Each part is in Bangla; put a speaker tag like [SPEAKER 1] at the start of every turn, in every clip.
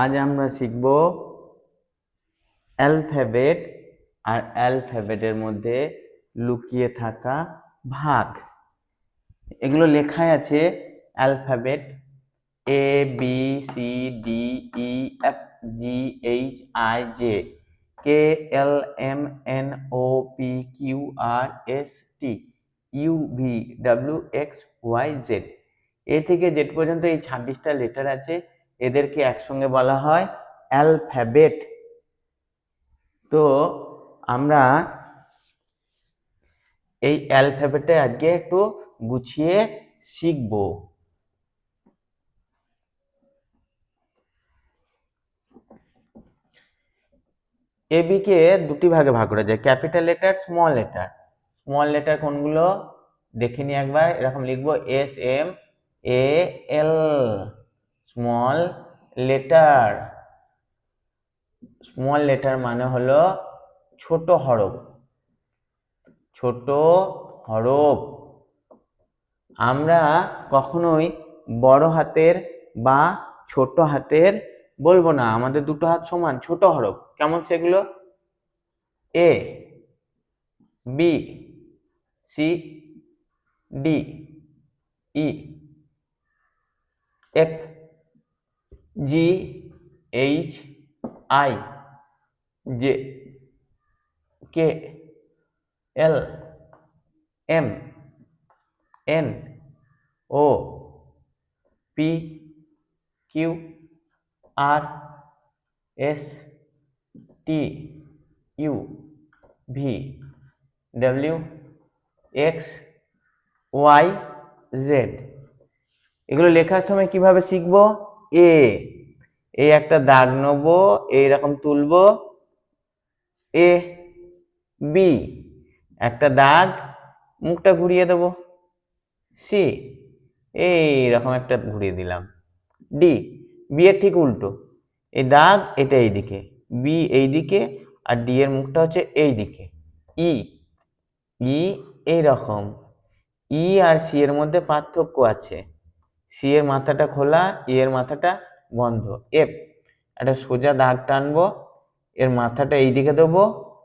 [SPEAKER 1] আজ আমরা শিখব অ্যালফাবেট আর অ্যালফাবেটের মধ্যে লুকিয়ে থাকা ভাগ। এগুলো লেখাই আছে alphabet A B C D E F G H I J K L M N O P Q R S T U V W X Y Z. A থেকে জেড পর্যন্ত এই 26টা লেটার আছে, এদেরকে একসঙ্গে বলা হয় অ্যালফাবেট। তো আমরা এই অ্যালফাবেটে আজকে একটু গুছিয়ে শিখব। এবি কে দুটি ভাগে ভাগ করা যায়, capital letter, small letter. Small letter কোনগুলো দেখে নি একবার, এরকম লিখবো S M A L, small letter. Small letter মানে হলো ছোট হরফ, ছোট হরফ। আমরা কখনোই বড় হাতের বা ছোট হাতের বলবো না, আমাদের দুটো হাত সমান। ছোট হরফ কেমন সেগুলো? A B C D E F G H I J K L M N O P Q R S T U V W X Y Z. এগুলো লেখার সময় কিভাবে শিখবো? এই একটা দাগ নেবো, এইরকম তুলবো, এ বি একটা দাগ, মুখটা ঘুরিয়ে দেবো, সি এইরকম একটা ঘুরিয়ে দিলাম, ডি বি এর ঠিক উল্টো, এই দাগ এটা এইদিকে, বি এইদিকে, আর ডি এর মুখটা হচ্ছে এইদিকে, ই ই এইরকম। ই আর সি এর মধ্যে পার্থক্য আছে, সি এর মাথাটা খোলা, ই এর মাথাটা বন্ধ। এফ একটা সোজা দাগ টানবো, এর মাথাটা এইদিকে দেবো,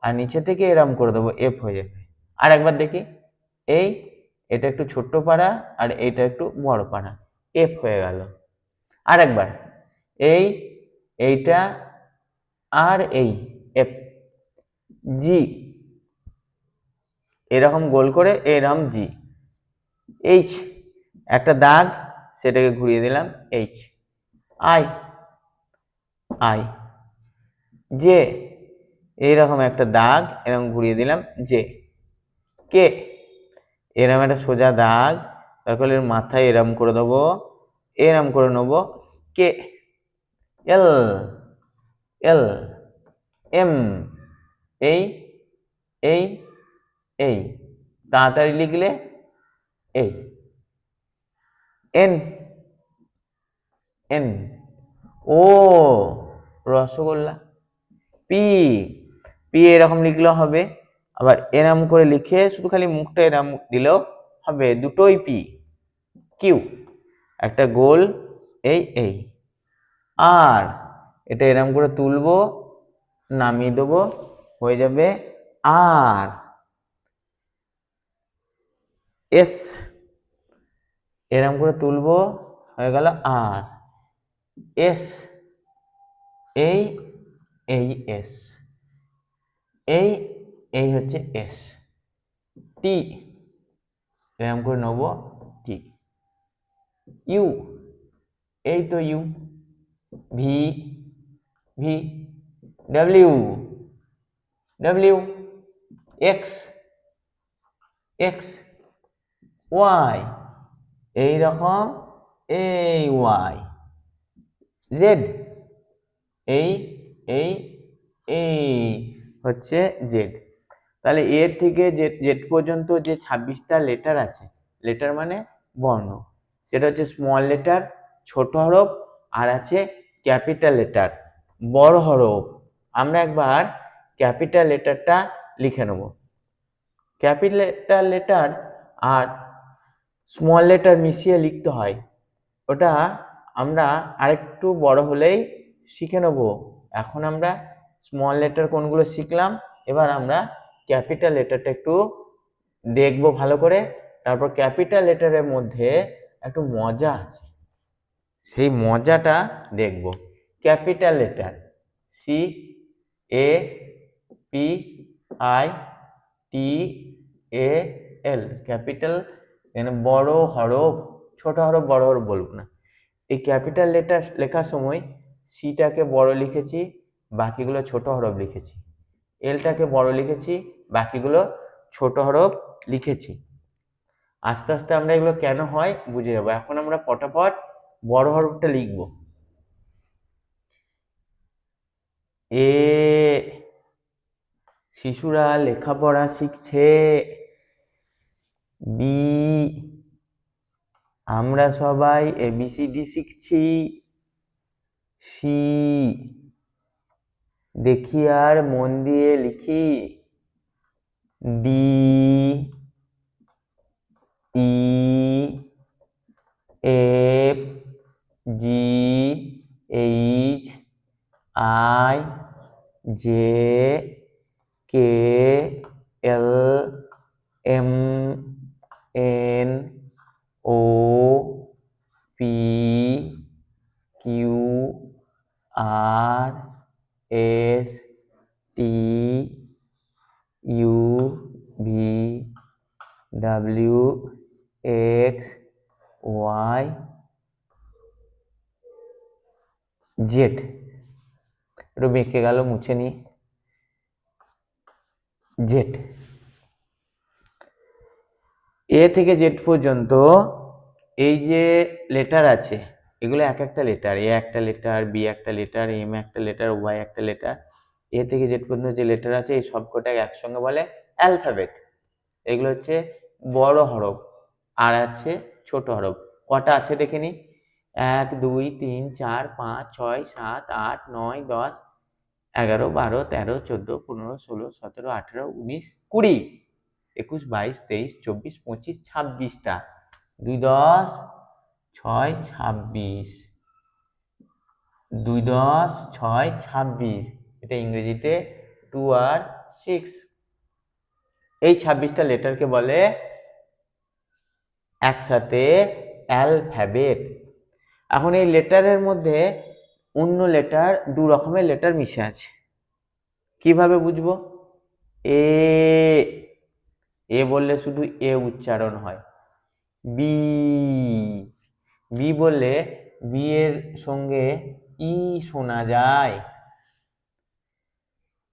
[SPEAKER 1] আর নিচে থেকে এরম করে দেবো, এফ হয়ে যাবে। আর একবার দেখি, এটা একটু ছোট্ট পাড়া আর এইটা একটু বড় পাড়া, এফ হয়ে গেল। আর একবার এইটা আর এফ জি, এরকম গোল করে এরকম জি। এইচ একটা দাগ, সেটাকে ঘুরিয়ে দিলাম, এইচ। আই আই জে এইরকম একটা দাগ, এরকম ঘুরিয়ে দিলাম, জে। কে এরকম একটা সোজা দাগ, তারপরে এর মাথায় এরম করে দেবো, এরম করে নেবো, কে। এল এল এম এই এই তাড়াতাড়ি লিখলে এই। এন এন ও রসগোল্লা। পি পি এরকম লিখলেও হবে, আবার এরম করে লিখে শুধু খালি মুখটা এরম দিলেও হবে, দুটোই পি। কিউ একটা গোল, এই আর এটা এরম করে তুলবো, নামিয়ে দেবো, হয়ে যাবে আর। এস এরম করে তুলবো, হয়ে গেল আর। এস এই এস, এই হচ্ছে এস। টি এরকম করে নেবো, টি। ইউ এই তো U. V V W W X X Y এইরকম, এই ওয়াই। জেড এই হচ্ছে জেড। তাহলে এর থেকে জেড পর্যন্ত যে 26টা লেটার আছে, লেটার মানে বর্ণ, সেটা হচ্ছে স্মল লেটার ছোট হরফ, আর আছে ক্যাপিটাল লেটার বড় হরফ। আমরা একবার ক্যাপিটাল লেটারটা লিখে নেব। ক্যাপিটাল লেটার আর স্মল লেটার মিশিয়ে লিখতে হয়, ওটা আমরা আরেকটু বড় হলেই শিখে নেব। এখন আমরা স্মল লেটার কোনগুলো শিখলাম, এবার আমরা ক্যাপিটাল লেটারটা একটু দেখবো ভালো করে। তারপর ক্যাপিটাল লেটারের মধ্যে একটু মজা আছে, সেই মজাটা দেখব। Capital letter C A P I T A L, capital, মানে বড় হরফ, ছোট হরফ বড় হরফ বলবো না। এই ক্যাপিটাল লেটার লেখার সময় সিটাকে বড় লিখেছি, বাকিগুলো ছোট হরফ লিখেছি। এলটাকে বড় লিখেছি, বাকিগুলো ছোট হরফ লিখেছি। আস্তে আস্তে আমরা এগুলো কেন হয় বুঝে যাবো। এখন আমরা ফটাফট বড় হরফটা লিখব। এ, শিশুরা লেখাপড়া শিখছে। বি, আমরা সবাই এবিসিডি শিখছি। সি, দেখি আর মন দিয়ে লিখি। D, E, F, G, H, I, J, K, L, M, N, O, P, Q, R, S, T, U, V, W, X, Y, Z. একটু বেঁকে গেল, মুছে নি। জেড, এ থেকে জেড পর্যন্ত এই যে লেটার আছে, এগুলো এক একটা লেটার। এ একটা লেটার, বি একটা লেটার, এম একটা লেটার, ওয়াই একটা লেটার। এ থেকে জেড পর্যন্ত যে লেটার আছে এই সবকটাকে একসঙ্গে বলে অ্যালফাবেট। এগুলো হচ্ছে বড় হরফ, আর আছে ছোট হরফ। কটা আছে দেখে নি। 1 2 3 4 5 6 7 8 9 10 11 12 13 14 15 16 17 18 19 20 21 22 23 24 25 26টা। 2 10 6 26, 2 10 6 26, এটা ইংরেজিতে 2 আর 6। এই 26টা লেটারকে বলে একসাথে অ্যালফাবেট। এখন এই লেটারের মধ্যে অন্য লেটার, দু রকমের লেটার মিশে আছে। কিভাবে বুঝবো? এ, এ বললে শুধু এ উচ্চারণ হয়। বি, বি বললে বি এর সঙ্গে ই শোনা যায়।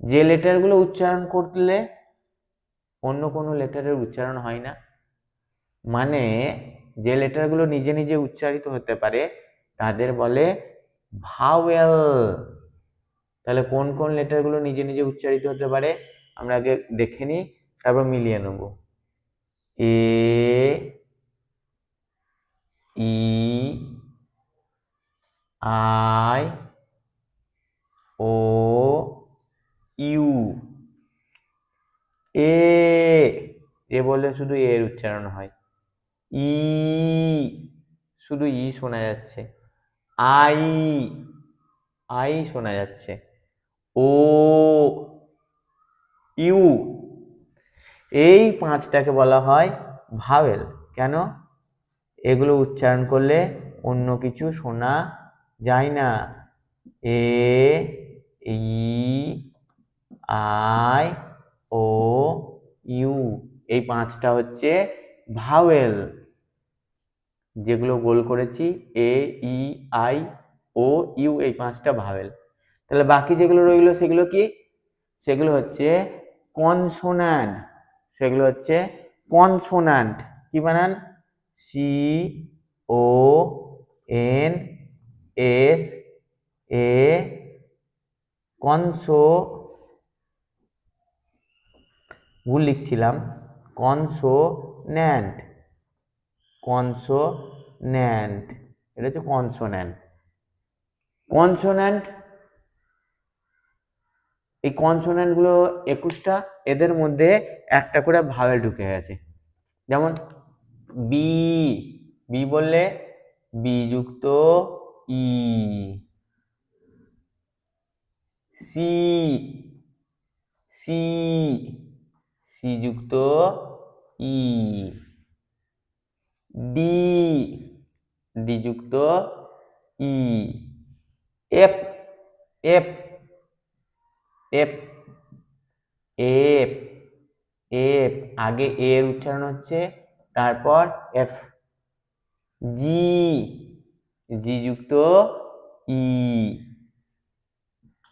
[SPEAKER 1] যে লেটারগুলো উচ্চারণ করলে অন্য কোনো লেটারের উচ্চারণ হয় না, মানে যে লেটারগুলো নিজে নিজে উচ্চারিত হতে পারে তাদের বলে ভাওয়েল। তাহলে কোন কোন লেটারগুলো নিজে নিজে উচ্চারিত হতে পারে আমরা আগে দেখে নিই, তারপর মিলিয়ে নেব। এ, ই, আই, ও, ইউ। এ, এ বললে শুধু এর উচ্চারণ হয়। ই, শুধু ই শোনা যাচ্ছে। আই, আই শোনা যাচ্ছে। ও, ইউ। এই পাঁচটাকে বলা হয় ভাওয়েল। কেন? এগুলো উচ্চারণ করলে অন্য কিছু শোনা যায় না। এ, ই, আই, ও, ইউ, এই পাঁচটা হচ্ছে ভাওয়েল, যেগুলো গোল করেছি। এ, ই, আই, ও, ইউ, এই পাঁচটা ভাওয়েল। তাহলে বাকি যেগুলো রইলো সেগুলো কি? সেগুলো হচ্ছে কনসোনান্ট। সেগুলো হচ্ছে কনসোনান্ট। কি বানান? C O N S A, কনসো, ভুল লিখছিলাম, কনসোন্যান্ট, কনসোন্যান্ট, এটা হচ্ছে কনসোন্যান্ট। কনসোন্যান্ট, এই কনসোন্যান্ট গুলো 21টা, এদের মধ্যে একটা করে ভাওয়েল ঢুকে গেছে। যেমন বি, বি বললে বি যুক্ত ই, সি, সি, সি যুক্ত ই, ডি, ডি যুক্ত E, F, F, F, F, F, আগে এর উচ্চারণ হচ্ছে, তারপর এফ, জি, জি যুক্ত E,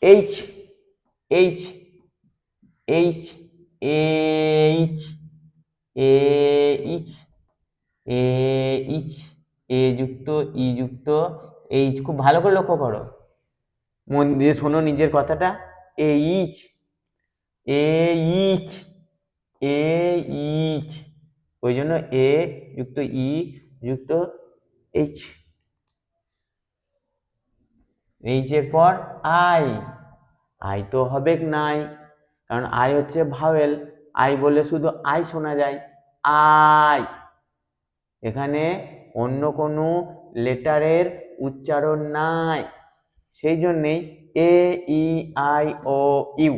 [SPEAKER 1] H, H, H, H, H, H, A যুক্ত ই যুক্ত এইচ। খুব ভালো করে লক্ষ্য করো, মন দিয়ে শোনো নিজের কথাটা। এইচ, এইচ, এইচ, ওই জন্য এ যুক্ত ই যুক্ত এইচ। এইচ এর পর আই, আই তো হবে নাই, কারণ আই হচ্ছে ভাওয়েল, আই বলে শুধু আই শোনা যায়, আই। এখানে অন্য কোনো লেটারের উচ্চারণ নাই, সেই জন্যেই এ, ই, আই, ও, ইউ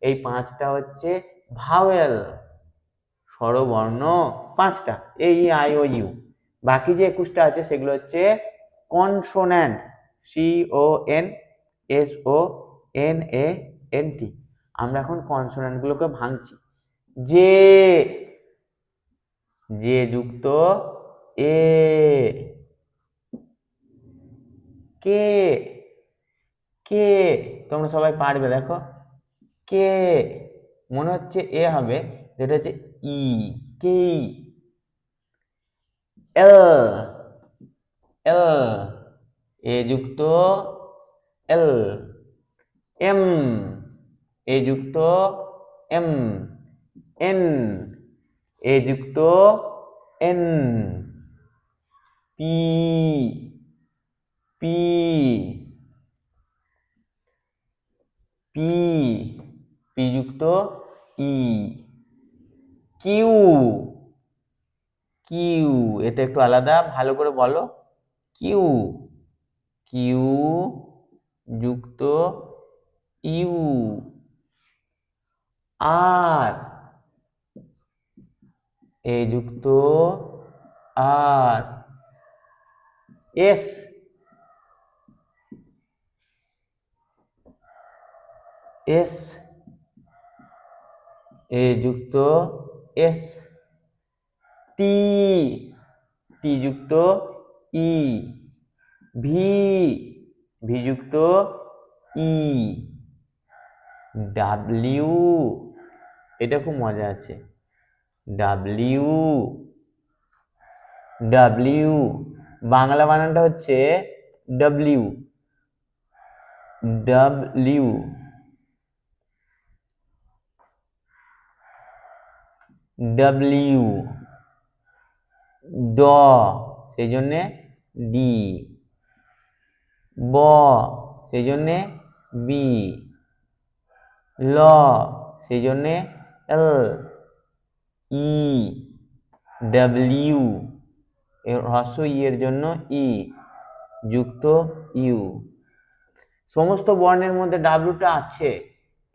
[SPEAKER 1] এই পাঁচটা হচ্ছে ভাওয়েল, স্বরবর্ণ পাঁচটা, এ, ই, আই, ও, ইউ। বাকি যে 21টা আছে সেগুলো হচ্ছে consonant, C, O, N, S, ও, এন, এ, এন, টি। আমরা এখন কনসোন্যান্ট গুলোকে ভাঙছি। যে, যে যুক্ত এ, কে, কে, তোমরা সবাই পারবে, দেখো কে মনে হচ্ছে এ হবে, যেটা হচ্ছে ই, কে, এল, এল, এ যুক্ত এল, এম, এ যুক্ত এম, এন, এ যুক্ত N, P, P, P, P যুক্ত ই, কিউ, কিউ, এটা একটু আলাদা, ভালো করে বলো, কিউ, কিউ যুক্ত ইউ, আর, এ যুক্ত আর, এস, এস, এ যুক্ত এস, টি, টি যুক্ত ই, ভি, ভি যুক্ত ই, ডাব্লিউ, এটা খুব মজা আছে, ডাব্লিউ, ডাব্লিউ, বাংলা বানানটা হচ্ছে ডাব্লিউ, ডাব্লিউ, ডাব্লিউ, ড, সেই জন্যে ডি, ব, সেই জন্যে বি, ল, সেই জন্যে এল, ই, ডাব্লিউ, হ্রস্ব ই এর জন্য ই যুক্ত ইউ। সমস্ত বর্ণের মধ্যে ডাব্লিউটা আছে,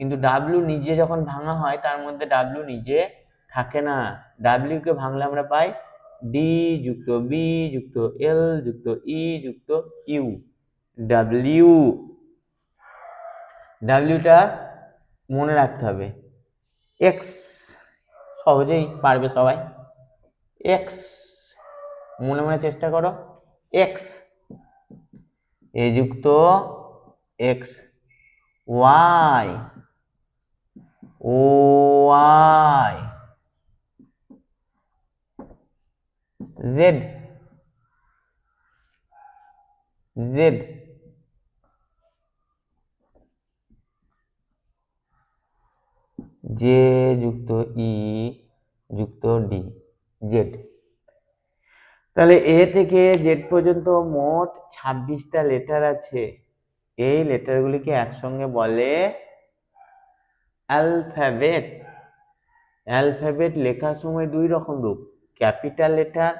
[SPEAKER 1] কিন্তু ডাব্লিউ নিজে যখন ভাঙা হয় তার মধ্যে ডাব্লিউ নিজে থাকে না। ডাব্লিউ কে ভাঙলে আমরা পাই ডি যুক্ত বি যুক্ত এল যুক্ত ই যুক্ত ইউ, ডাব্লিউ। ডাব্লিউটা মনে রাখতে হবে। এক্স, সহজেই পারবে সবাই, এক্স মনে মনে চেষ্টা করো, এক্স, এ যুক্ত X, Y, Y, Z, Z, J যুক্ত ই যুক্ত ডি, জেড। তাহলে এ থেকে জেড পর্যন্ত মোট 26টা লেটার আছে। এই লেটারগুলিকে একসঙ্গে বলে অ্যালফাবেট। অ্যালফাবেট লেখার সময় দুই রকম রূপ, ক্যাপিটাল লেটার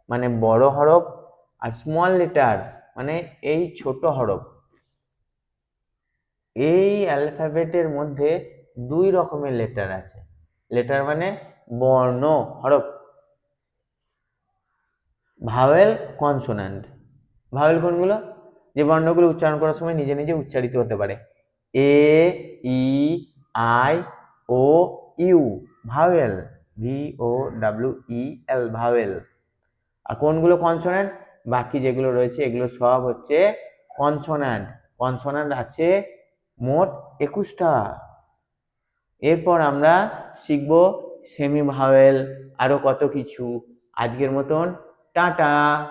[SPEAKER 1] মানে বড় হরফ, আর স্মল লেটার মানে এই ছোট হরফ। এই অ্যালফাবেটের মধ্যে দুই রকমের লেটার আছে। লেটার মানে বর্ণ, হরফ। Vowel, consonant. ভাওয়েল কোনগুলো? যে বর্ণগুলো উচ্চারণ করার সময় নিজে নিজে উচ্চারিত হতে পারে। A, E, I, O, U, vowel. VOWEL, vowel. আর কোনগুলো কনসোন্যান্ট? বাকি যেগুলো রয়েছে এগুলো সব হচ্ছে কনসোন্যান্ট। কনসোন্যান্ট আছে মোট 21টা। এরপর আমরা শিখব সেমি ভাওয়েল, আরো কত কিছু। আজকের মতন টাটা।